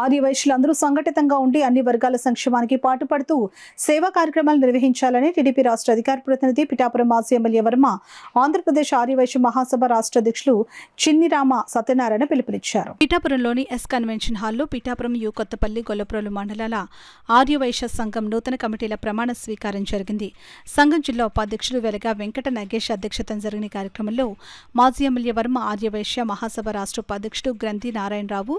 ఆదివైశ్యులందరూ సంఘటితంగా ఉండి అన్ని వర్గాల సంక్షేమానికి పాటుపడుతూ సేవా కార్యక్రమాలు నిర్వహించాలని టీడీపీ రాష్ట్ర అధికార ప్రతినిధి పిఠాపురం మాజీ ఎమ్మెల్యే వర్మ ఆంధ్రప్రదేశ్ ఆదివైశ్య మహాసభ రాష్ట్ర అధ్యక్షులు చిన్నిరామ సత్యనారాయణ పిలుపునిచ్చారు. పిఠాపురంలోని ఎస్ కన్వెన్షన్ హాల్లో పిఠాపురం యు కొత్తపల్లి గొల్లప్రోలు మండలాల ఆర్యవైశ్య సంఘం నూతన కమిటీల ప్రమాణ స్వీకారం జరిగింది. సంఘం జిల్లా ఉపాధ్యక్షులు వెలగా వెంకట నగేష్ అధ్యక్షతన జరిగిన కార్యక్రమంలో మాజీ ఎమ్మెల్యే వర్మ ఆర్యవైశ్య మహాసభ రాష్ట్ర ఉపాధ్యక్షుడు Granthi Narayanarao,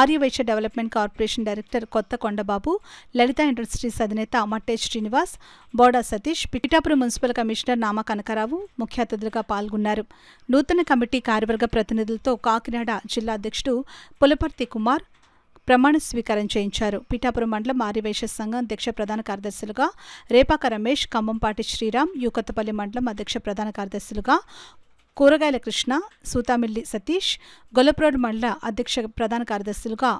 Aryavysya development corporation director Kotha Kondababu, Lalitha industries అధినేత మట్టే శ్రీనివాస్, బోడా సతీష్, పిఠాపురం మున్సిపల్ కమిషనర్ నామా కనకారావు ముఖ్య అతిథులుగా పాల్గొన్నారు. నూతన కమిటీ కార్యవర్గ ప్రతినిధులతో కాకినాడ జిల్లా అధ్యక్షుడు పులపర్తి కుమార్ ప్రమాణ స్వీకారం చేయించారు. పిఠాపురం మండలం ఆర్యవైశ్య సంఘం అధ్యక్ష ప్రధాన కార్యదర్శులుగా రేపాక రమేష్, ఖమ్మంపాటి శ్రీరామ్, యూకొత్తపల్లి మండలం అధ్యక్ష ప్రధాన కార్యదర్శులుగా కూరగాయల కృష్ణ, సూతామిల్లి సతీష్, గొల్లప్రోడ్ మండల అధ్యక్ష ప్రధాన కార్యదర్శులుగా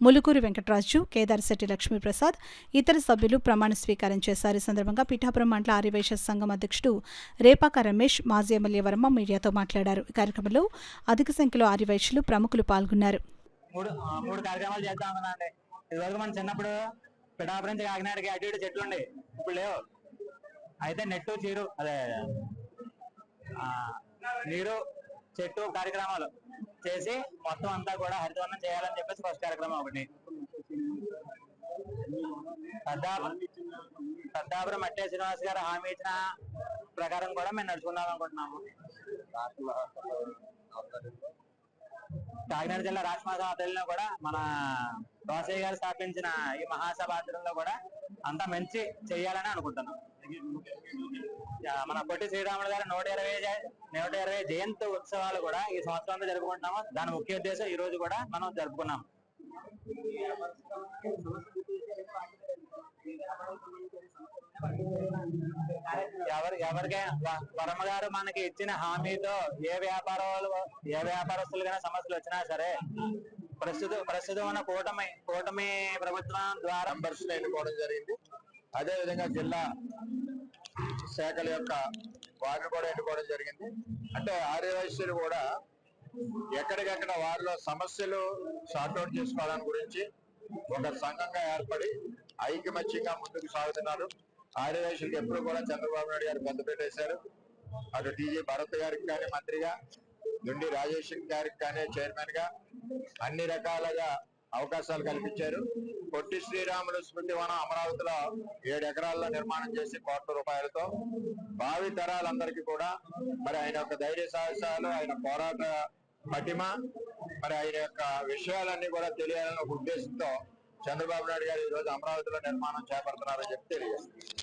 ములుకూరి వెంకటరాజు, కేదారిశెట్టి లక్ష్మీప్రసాద్, ఇతర సభ్యులు ప్రమాణ స్వీకారం చేశారు. ఈ సందర్భంగా పిఠాపురం మండల ఆర్యవైశ్య సంఘం అధ్యక్షుడు రేపాక రమేష్, మాజీ ఎమ్మెల్యే వర్మ మీడియాతో మాట్లాడారు. ఈ కార్యక్రమంలో అధిక సంఖ్యలో ఆర్యవైశ్యులు ప్రముఖులు పాల్గొన్నారు. మూడు కార్యక్రమాలు చేద్దామన్నాండి. ఇదివరకు మనం చిన్నప్పుడు పిఠాపురం నుంచి కాకినాడకి అటు ఇటు చెట్లు ఉండే, ఇప్పుడు లేవు. అయితే నెట్టు చీరు అదే నీరు చెట్టు కార్యక్రమాలు చేసి మొత్తం అంతా కూడా హరితవర్ణం చేయాలని చెప్పేసి ఫస్ట్ కార్యక్రమం ఒకటి. పెద్దాపురం మట్టే శ్రీనివాస్ గారు హామీ ఇచ్చిన ప్రకారం కూడా మేము నడుచుకుందాం అనుకుంటున్నాము. కాకినాడ జిల్లా రాష్ట్ర మహాసభలో కూడా మన రోసయ్య గారు స్థాపించిన ఈ మహాసభ ఆధ్వర్యంలో కూడా అంతా మంచి చెయ్యాలని అనుకుంటున్నాం. మన పొట్టి శ్రీరాములు గారు 120 జయంతి ఉత్సవాలు కూడా ఈ సంవత్సరంలో జరుపుకుంటున్నాము. దాని ముఖ్య ఉద్దేశం ఈ రోజు కూడా మనం జరుపుకున్నాం. ఎవరికైనా వర్మ గారు మనకి ఇచ్చిన హామీతో ఏ వ్యాపారస్తులుగా సమస్యలు వచ్చినా సరే ప్రస్తుతం ఉన్న కూటమి ప్రభుత్వం ద్వారా మెంబర్స్ ఎన్నుకోవడం జరిగింది. అదే విధంగా జిల్లా శాఖల యొక్క వారిని కూడా ఎన్నుకోవడం జరిగింది. అంటే ఆర్యవైశ్యులు కూడా ఎక్కడికెక్కడ వారిలో సమస్యలు సార్ట్అవుట్ చేసుకోవడానికి గురించి ఒక సంఘంగా ఏర్పడి ఐకమత్యంగా ముందుకు సాగుతున్నారు. ఆర్యవైశ్యులకు ఎప్పుడు కూడా చంద్రబాబు నాయుడు గారు పెద్ద పెట్టేశారు. అటు టీజీ భరత్ గారికి కానీ మంత్రిగా, దుండి రాజేష్ గారికి కానీ చైర్మన్ గా అన్ని రకాలుగా అవకాశాలు కల్పించారు. పొట్టి శ్రీరాములు స్మృతి వనం అమరావతిలో 7 ఎకరాల్లో నిర్మాణం చేసి ₹1,00,00,000తో భావి తరాలందరికీ కూడా మరి ఆయన యొక్క ధైర్య సాహసాలు, ఆయన పోరాట పటిమ, మరి ఆయన యొక్క విషయాలన్నీ కూడా తెలియాలన్న ఒక ఉద్దేశంతో చంద్రబాబు నాయుడు గారు ఈ రోజు అమరావతిలో నిర్మాణం చేపడుతున్నారని చెప్పి తెలియజేస్తారు.